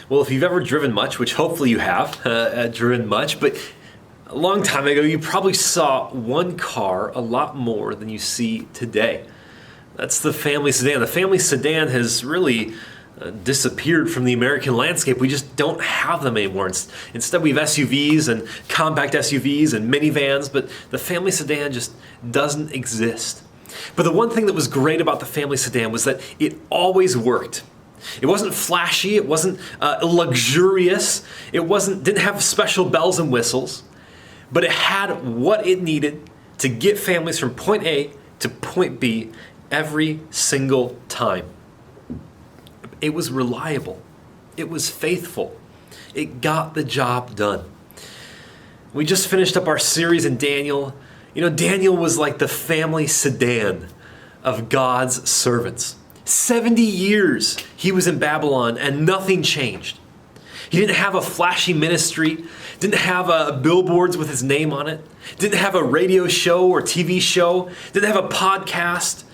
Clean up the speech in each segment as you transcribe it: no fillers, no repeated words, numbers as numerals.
Well, if you've ever driven much, which hopefully you have driven much, but a long time ago, you probably saw one car a lot more than you see today. That's the family sedan. The family sedan has really disappeared from the American landscape. We just don't have them anymore. Instead, we have SUVs and compact SUVs and minivans, but the family sedan just doesn't exist. But the one thing that was great about the family sedan was that it always worked. It wasn't flashy, it wasn't luxurious, didn't have special bells and whistles, but it had what it needed to get families from point A to point B every single time. It was reliable. It was faithful. It got the job done. We just finished up our series in Daniel. You know, Daniel was like the family sedan of God's servants. 70 years he was in Babylon and nothing changed. He didn't have a flashy ministry, didn't have billboards with his name on it, didn't have a radio show or TV show, didn't have a podcast,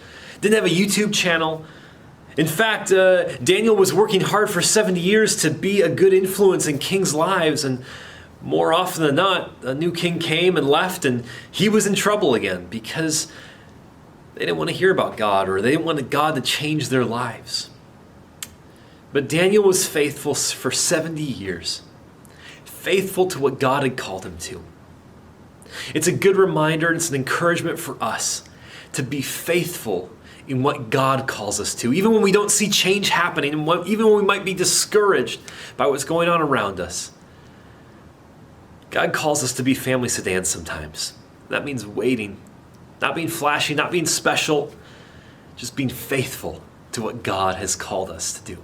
didn't have a YouTube channel. In fact, Daniel was working hard for 70 years to be a good influence in kings' lives, and more often than not, a new king came and left, and he was in trouble again because they didn't want to hear about God, or they didn't want God to change their lives. But Daniel was faithful for 70 years, faithful to what God had called him to. It's a good reminder, and it's an encouragement for us to be faithful in what God calls us to, even when we don't see change happening, and even when we might be discouraged by what's going on around us. God calls us to be family sedans sometimes. That means waiting, not being flashy, not being special, just being faithful to what God has called us to do.